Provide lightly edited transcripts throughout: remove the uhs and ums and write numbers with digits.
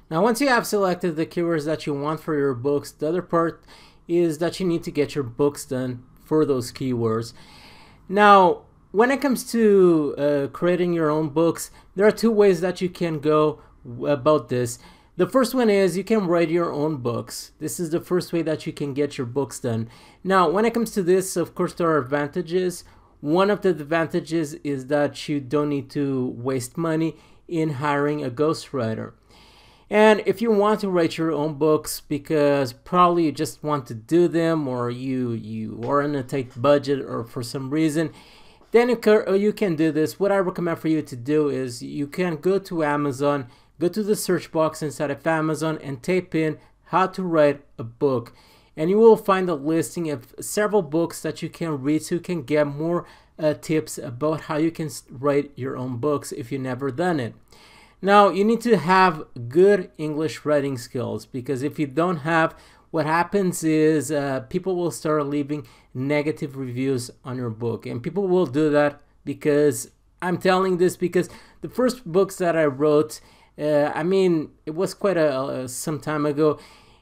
Now, once you have selected the keywords that you want for your books, the other part is that you need to get your books done for those keywords. Now, when it comes to creating your own books, there are two ways that you can go about this. The first one is you can write your own books. This is the first way that you can get your books done. Now, when it comes to this, of course, there are advantages. One of the advantages is that you don't need to waste money in hiring a ghostwriter. And if you want to write your own books because probably you just want to do them, or you are in a tight budget, or for some reason, then you can do this. What I recommend for you to do is you can go to Amazon, go to the search box inside of Amazon and type in how to write a book. And you will find a listing of several books that you can read so you can get more tips about how you can write your own books if you've never done it. Now, you need to have good English writing skills, because if you don't have, what happens is people will start leaving negative reviews on your book. And people will do that because, I'm telling this because the first books that I wrote, I mean, it was quite some time ago,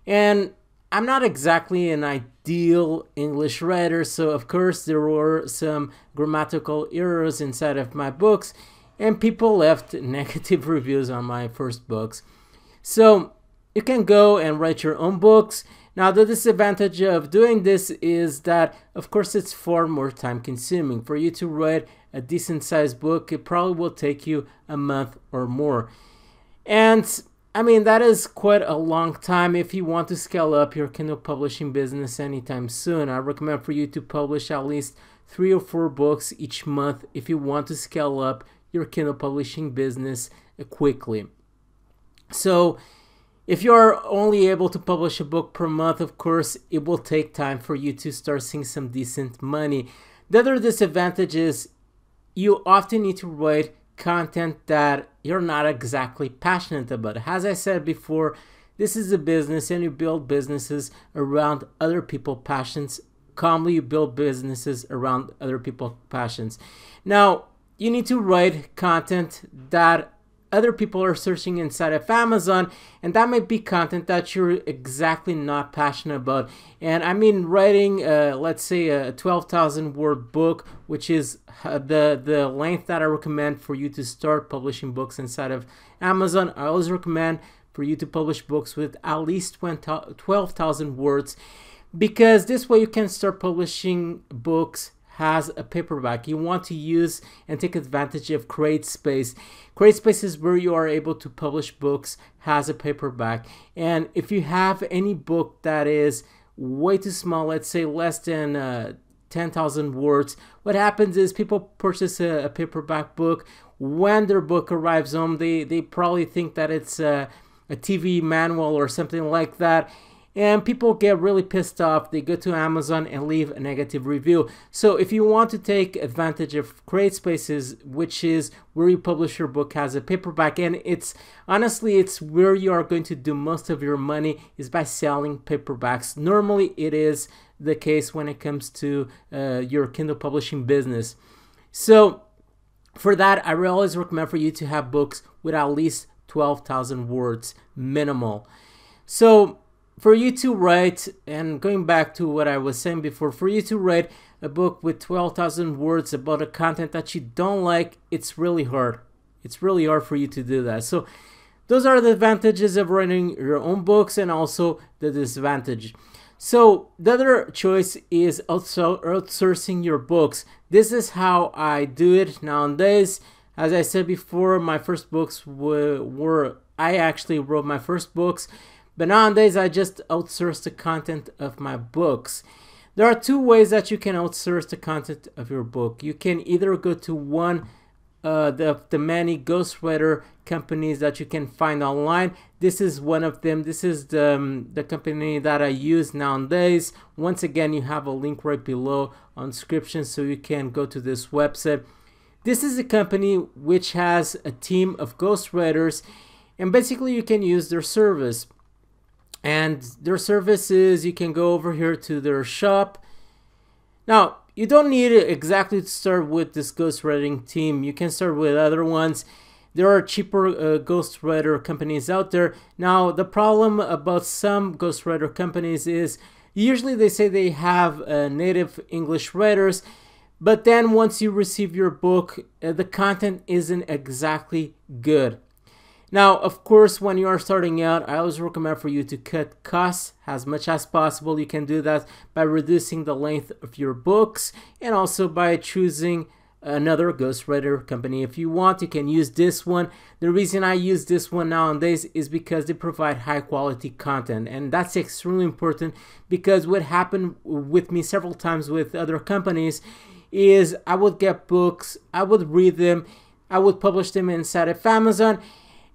and I'm not exactly an ideal English writer, so of course there were some grammatical errors inside of my books, and people left negative reviews on my first books. So you can go and write your own books. Now, the disadvantage of doing this is that, of course, it's far more time consuming. For you to write a decent sized book, it probably will take you a month or more. And I mean, that is quite a long time if you want to scale up your Kindle publishing business anytime soon. I recommend for you to publish at least 3 or 4 books each month if you want to scale up your Kindle publishing business quickly. So if you're only able to publish a book per month, of course, it will take time for you to start seeing some decent money. The other disadvantage is you often need to write content that you're not exactly passionate about. As I said before, this is a business and you build businesses around other people's passions. Commonly, you build businesses around other people's passions. Now, you need to write content that other people are searching inside of Amazon, and that might be content that you're exactly not passionate about. And I mean, writing let's say a 12,000 word book, which is the length that I recommend for you to start publishing books inside of Amazon. I always recommend for you to publish books with at least 12,000 words, because this way you can start publishing books has a paperback. You want to use and take advantage of CreateSpace. CreateSpace is where you are able to publish books as a paperback. And if you have any book that is way too small, let's say less than 10,000 words, what happens is people purchase a paperback book. When their book arrives home, they probably think that it's a TV manual or something like that. And people get really pissed off. They go to Amazon and leave a negative review. So if you want to take advantage of CreateSpaces, which is where you publish your book as a paperback, and it's honestly, it's where you are going to do most of your money, is by selling paperbacks. Normally, it is the case when it comes to your Kindle publishing business. So for that, I will always recommend for you to have books with at least 12,000 words minimal. So for you to write, and going back to what I was saying before, for you to write a book with 12,000 words about a content that you don't like, it's really hard. It's really hard for you to do that. So those are the advantages of writing your own books, and also the disadvantage. So the other choice is also outsourcing your books. This is how I do it nowadays. As I said before, my first books were I actually wrote my first books. But nowadays, I just outsource the content of my books. There are 2 ways that you can outsource the content of your book. You can either go to one of the many ghostwriter companies that you can find online. This is one of them. This is the company that I use nowadays. Once again, you have a link right below on description, so you can go to this website. This is a company which has a team of ghostwriters, and basically you can use their service. And their services, you can go over here to their shop. Now, you don't need exactly to start with this ghostwriting team. You can start with other ones. there are cheaper ghostwriter companies out there. Now, the problem about some ghostwriter companies is usually they say they have native English writers, but then once you receive your book, the content isn't exactly good. Now, of course, when you are starting out, I always recommend for you to cut costs as much as possible. You can do that by reducing the length of your books and also by choosing another ghostwriter company. If you want, you can use this one. The reason I use this one nowadays is because they provide high quality content, and that's extremely important, because what happened with me several times with other companies is I would get books, I would read them, I would publish them inside of Amazon,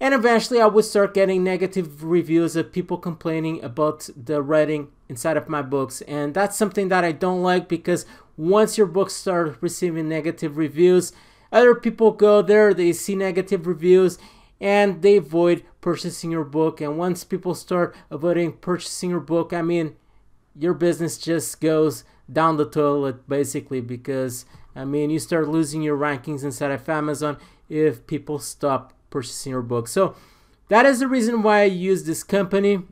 and eventually I would start getting negative reviews of people complaining about the writing inside of my books. And that's something that I don't like, because once your books start receiving negative reviews, other people go there, they see negative reviews, and they avoid purchasing your book. And once people start avoiding purchasing your book, I mean, your business just goes down the toilet basically, because I mean, you start losing your rankings inside of Amazon if people stop purchasing your book. So that is the reason why I use this company.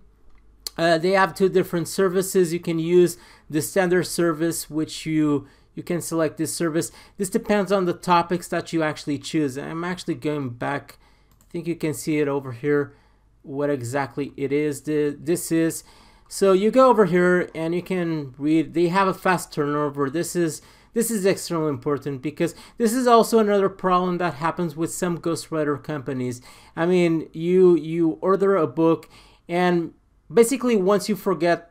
They have two different services. You can use the standard service, which you can select this service. This depends on the topics that you actually choose. I'm actually going back. I think you can see it over here what exactly it is. This is, so you go over here and you can read. They have a fast turnover. This is extremely important, because this is also another problem that happens with some ghostwriter companies. I mean, you order a book, and basically once you forgot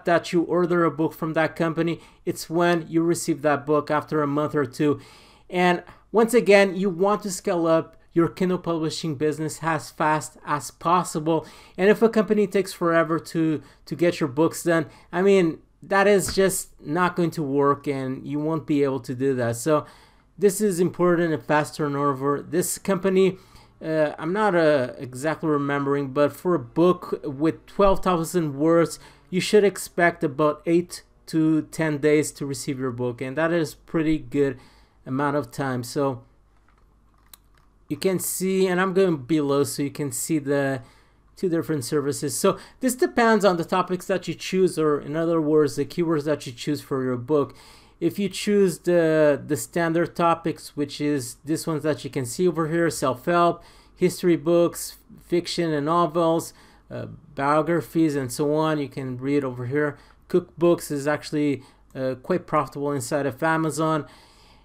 that you order a book from that company, it's when you receive that book after a month or two. And once again, you want to scale up your Kindle publishing business as fast as possible. And if a company takes forever to get your books done, I mean, that is just not going to work, and you won't be able to do that. So this is important, a fast turnover. This company, I'm not exactly remembering, but for a book with 12,000 words, you should expect about 8 to 10 days to receive your book, and that is pretty good amount of time. So you can see, and I'm going below so you can see the two different services. So this depends on the topics that you choose, or in other words, the keywords that you choose for your book. If you choose the standard topics, which is this ones that you can see over here, self-help, history books, fiction and novels, biographies, and so on, you can read over here. Cookbooks is actually quite profitable inside of Amazon.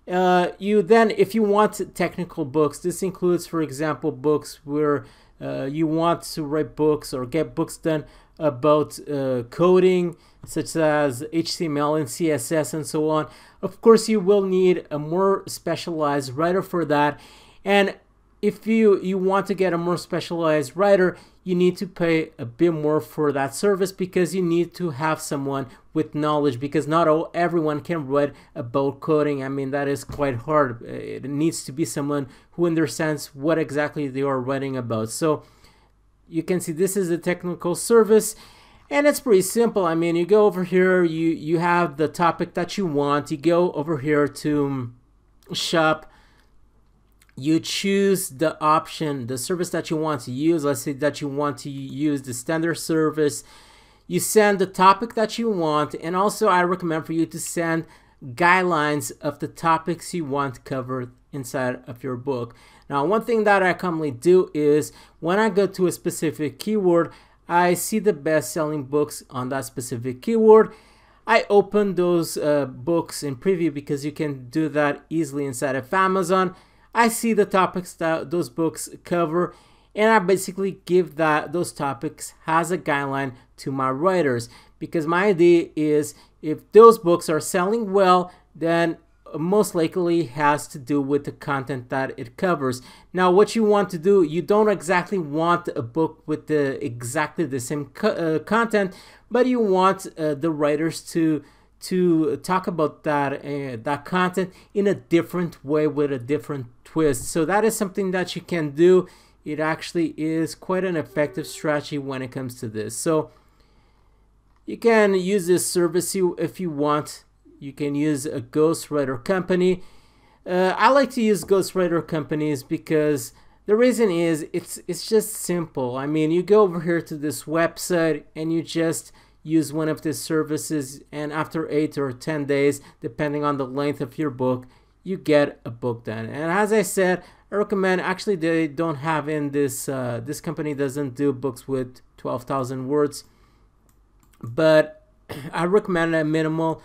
If you want technical books, this includes, for example, books where you want to write books or get books done about coding, such as HTML and CSS and so on. Of course, you will need a more specialized writer for that. And if you want to get a more specialized writer, you need to pay a bit more for that service, because you need to have someone with knowledge, because not everyone can write about coding. I mean, that is quite hard. It needs to be someone who understands what exactly they are writing about. So you can see this is a technical service, and it's pretty simple. I mean, you go over here, you have the topic that you want, you go over here to shop, you choose the option, the service that you want to use. Let's say that you want to use the standard service. You send the topic that you want, and also I recommend for you to send guidelines of the topics you want covered inside of your book. Now, one thing that I commonly do is when I go to a specific keyword, I see the best-selling books on that specific keyword. I open those books in preview, because you can do that easily inside of Amazon. I see the topics that those books cover, and I basically give those topics as a guideline to my writers, because my idea is if those books are selling well, then most likely has to do with the content that it covers. Now, what you want to do, you don't exactly want a book with exactly the same content, but you want the writers to talk about that content in a different way with a different twist. So that is something that you can do. It actually is quite an effective strategy when it comes to this. So you can use this service if you want. You can use a Ghostwriter Company. I like to use Ghostwriter companies because The reason is it's just simple. I mean, you go over here to this website and you just use one of these services, and after 8 or 10 days, depending on the length of your book, you get a book done. And as I said, I recommend, actually they don't have in this, this company doesn't do books with 12,000 words, but I recommend a minimal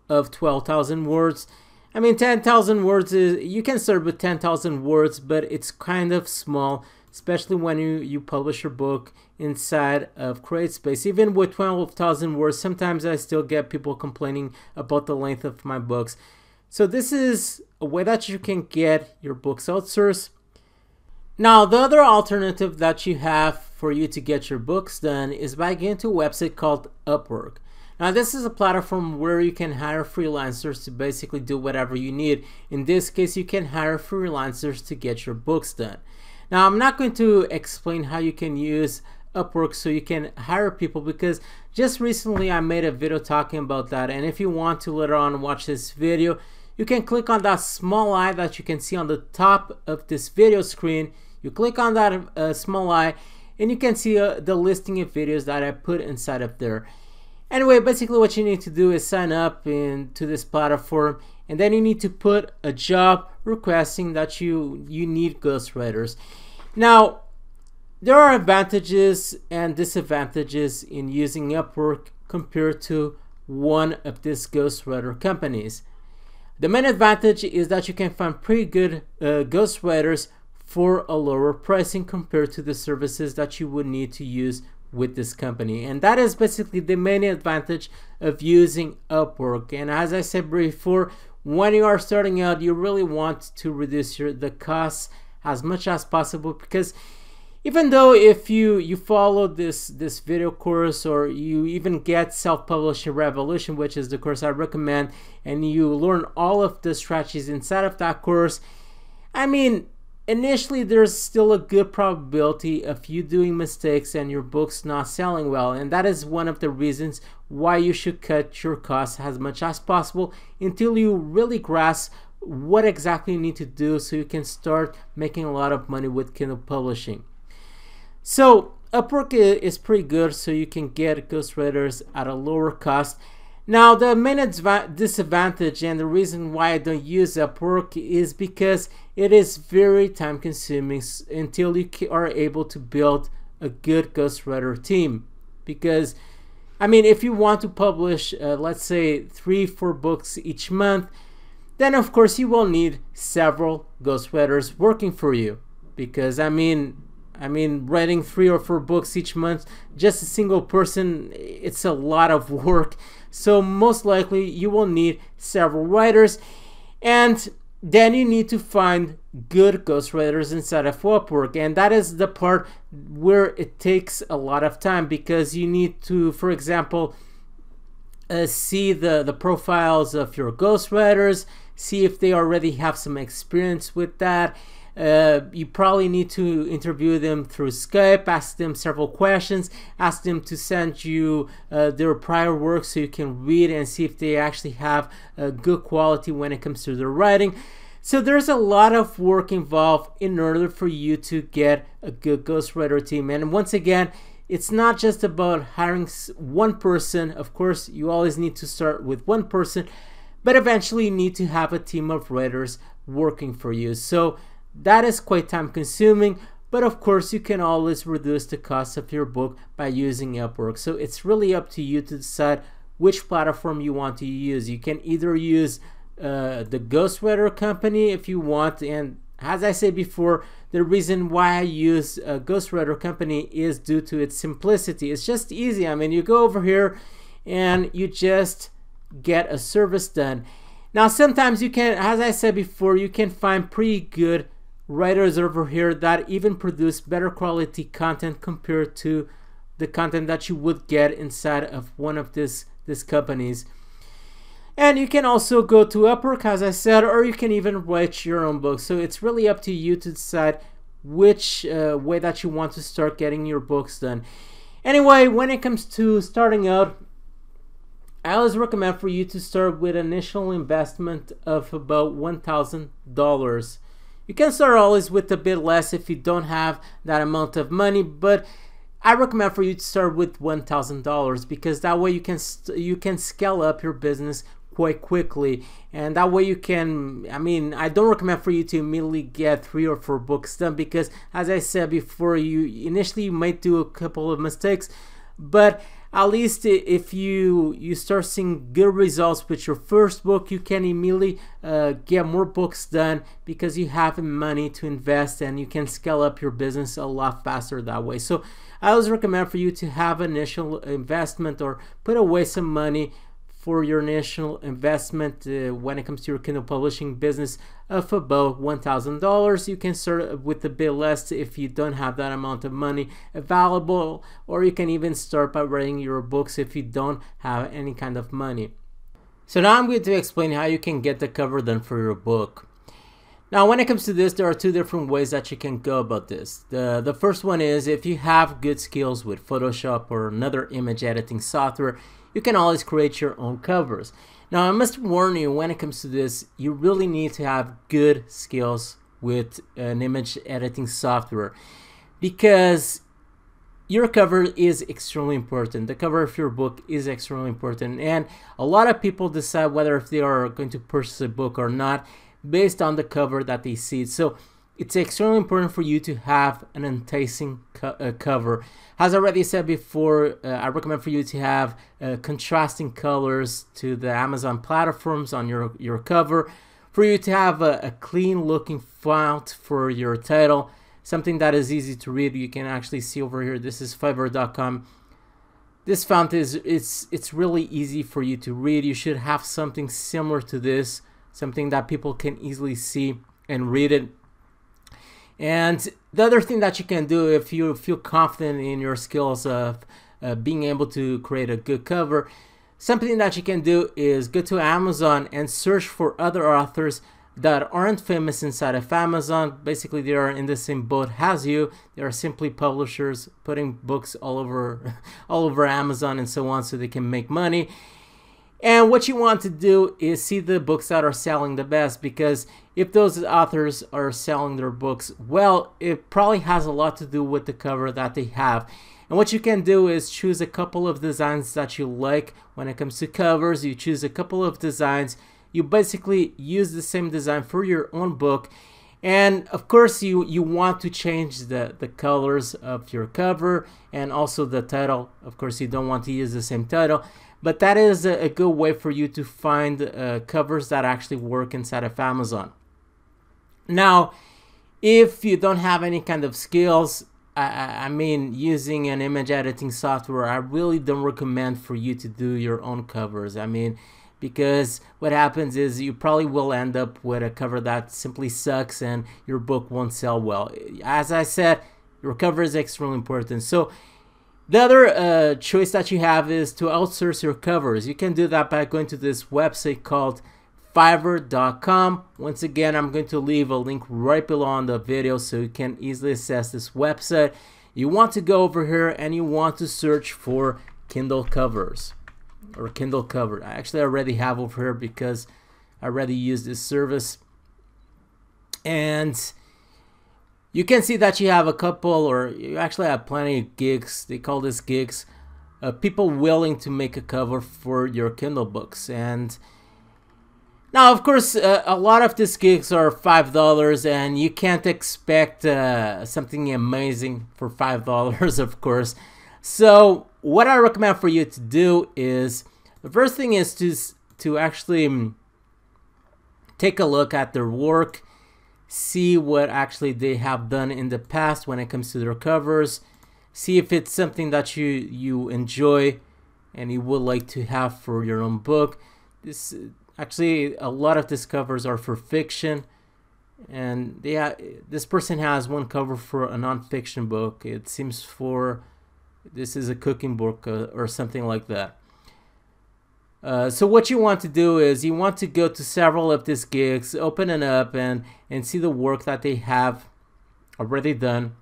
of 12,000 words. I mean, 10,000 words is, you can start with 10,000 words, but it's kind of small, especially when you publish your book inside of CreateSpace. Even with 12,000 words, sometimes I still get people complaining about the length of my books. So this is a way that you can get your books outsourced. Now, the other alternative that you have for you to get your books done is by going to a website called Upwork. Now, this is a platform where you can hire freelancers to basically do whatever you need. In this case, you can hire freelancers to get your books done. Now, I'm not going to explain how you can use Upwork so you can hire people, because just recently I made a video talking about that, and if you want to later on watch this video, you can click on that small eye that you can see on the top of this video screen. You click on that small eye and you can see the listing of videos that I put inside of there. Anyway, basically what you need to do is sign up into this platform, and then you need to put a job requesting that you need ghostwriters. Now, there are advantages and disadvantages in using Upwork compared to one of these ghostwriter companies. The main advantage is that you can find pretty good ghostwriters for a lower pricing compared to the services that you would need to use with this company. And that is basically the main advantage of using Upwork. And as I said before, when you are starting out, you really want to reduce the costs as much as possible, because even though if you follow this video course, or you even get Self-Publishing Revolution, which is the course I recommend, and you learn all of the strategies inside of that course, I mean, initially there's still a good probability of you doing mistakes and your book's not selling well. And that is one of the reasons why you should cut your costs as much as possible until you really grasp what exactly you need to do so you can start making a lot of money with Kindle publishing. So Upwork is pretty good, so you can get ghostwriters at a lower cost. Now, the main disadvantage and the reason why I don't use Upwork is because it is very time consuming until you are able to build a good ghostwriter team. Because, I mean, if you want to publish, let's say 3-4 books each month, then of course you will need several ghostwriters working for you. Because, I mean, writing 3 or 4 books each month, just a single person, it's a lot of work. So most likely you will need several writers, and then you need to find good ghostwriters inside of Upwork. And that is the part where it takes a lot of time, because you need to, for example, see the profiles of your ghostwriters, see if they already have some experience with that. You probably need to interview them through Skype, ask them several questions, ask them to send you their prior work so you can read and see if they actually have good quality when it comes to their writing. So there's a lot of work involved in order for you to get a good ghostwriter team. And once again, it's not just about hiring one person. Of course, you always need to start with one person, but eventually you need to have a team of writers working for you. So that is quite time consuming, but of course you can always reduce the cost of your book by using Upwork. So it's really up to you to decide which platform you want to use. You can either use the Ghostwriter Company if you want, and as I said before, the reason why I use a Ghostwriter Company is due to its simplicity. It's just easy. I mean, you go over here and you just get a service done. Now sometimes you can, as I said before, you can find pretty good writers over here that even produce better quality content compared to the content that you would get inside of one of these companies. And you can also go to Upwork, as I said, or you can even write your own book. So it's really up to you to decide which way that you want to start getting your books done. Anyway, when it comes to starting out, I always recommend for you to start with an initial investment of about $1,000. You can start always with a bit less if you don't have that amount of money, but I recommend for you to start with $1,000 because that way you can scale up your business quite quickly, and that way you can, I mean, I don't recommend for you to immediately get 3 or 4 books done because, as I said before, you initially might do a couple of mistakes, but at least if you start seeing good results with your first book, you can immediately get more books done because you have money to invest, and you can scale up your business a lot faster that way. So I always recommend for you to have initial investment or put away some money for your initial investment when it comes to your Kindle publishing business of about $1,000. You can start with a bit less if you don't have that amount of money available, or you can even start by writing your books if you don't have any kind of money. So now I'm going to explain how you can get the cover done for your book. Now when it comes to this, there are 2 different ways that you can go about this. The first one is if you have good skills with Photoshop or another image editing software, you can always create your own covers. Now I must warn you, when it comes to this, you really need to have good skills with an image editing software because your cover is extremely important. The cover of your book is extremely important, and a lot of people decide whether if they are going to purchase a book or not based on the cover that they see. So it's extremely important for you to have an enticing cover. As I already said before, I recommend for you to have contrasting colors to the Amazon platforms on your cover, for you to have a clean looking font for your title, something that is easy to read. You can actually see over here, this is Fiverr.com. This font it's really easy for you to read. You should have something similar to this, something that people can easily see and read it. And the other thing that you can do if you feel confident in your skills of being able to create a good cover, something that you can do is go to Amazon and search for other authors that aren't famous inside of Amazon. Basically, they are in the same boat as you. They are simply publishers putting books all over Amazon and so on, so they can make money. And what you want to do is see the books that are selling the best, because if those authors are selling their books well, it probably has a lot to do with the cover that they have. And what you can do is choose a couple of designs that you like when it comes to covers. You choose a couple of designs. You basically use the same design for your own book. And of course you want to change the colors of your cover and also the title. Of course you don't want to use the same title, but that is a good way for you to find covers that actually work inside of Amazon. Now, if you don't have any kind of skills, I mean, using an image editing software, I really don't recommend for you to do your own covers. I mean, because what happens is you probably will end up with a cover that simply sucks and your book won't sell well. As I said, your cover is extremely important. So the other choice that you have is to outsource your covers. You can do that by going to this website called Fiverr.com. Once again, I'm going to leave a link right below on the video so you can easily access this website. You want to go over here and you want to search for Kindle covers or Kindle cover. I already have over here because I already use this service. And you can see that you have a couple, or you actually have plenty of gigs. They call this gigs. People willing to make a cover for your Kindle books. And now, of course, a lot of these gigs are $5, and you can't expect something amazing for $5, of course. So what I recommend for you to do is, the first thing is to actually take a look at their work, see what actually they have done in the past when it comes to their covers, see if it's something that you enjoy and you would like to have for your own book. Actually, a lot of these covers are for fiction, and this person has one cover for a non-fiction book. It seems this is a cooking book or something like that. So what you want to do is you want to go to several of these gigs, open it up and see the work that they have already done.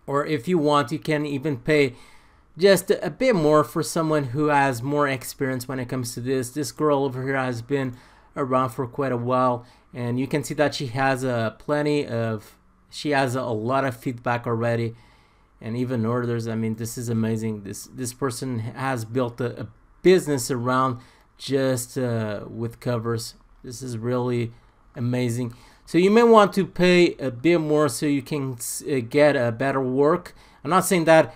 Or if you want, you can even pay just a bit more for someone who has more experience when it comes to this. This girl over here has been around for quite a while, and you can see that she has she has a lot of feedback already, and even orders. I mean, this is amazing. This person has built a business around just with covers. This is really amazing. So you may want to pay a bit more so you can get a better work. I'm not saying that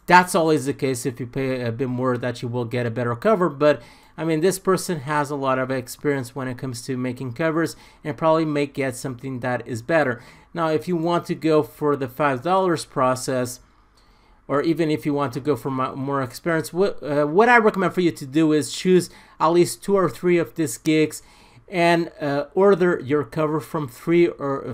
that's always the case. If you pay a bit more, that you will get a better cover, but I mean, this person has a lot of experience when it comes to making covers and probably may get something that is better. Now, if you want to go for the $5 process, or even if you want to go for more experience, what I recommend for you to do is choose at least 2 or 3 of these gigs and order your cover from 3 or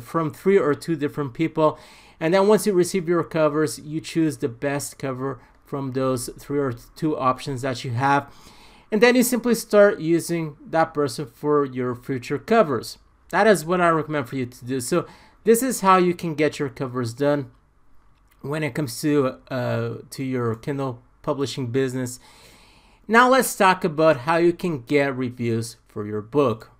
2 different people. And then once you receive your covers, you choose the best cover from those 3 or 2 options that you have. And then you simply start using that person for your future covers. That is what I recommend for you to do. So this is how you can get your covers done when it comes to your Kindle publishing business. Now let's talk about how you can get reviews for your book.